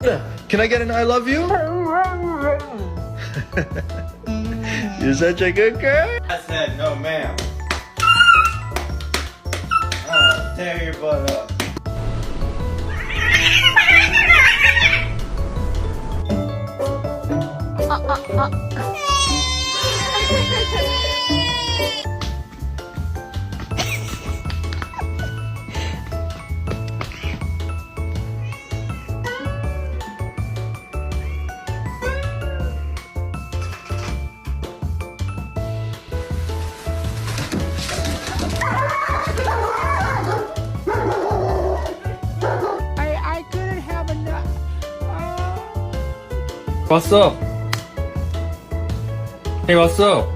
Can I get an I love you? You're such a good girl. I said no, ma'am. Tear your butt up. I couldn't have enough. 왔어. 헤이 왔어.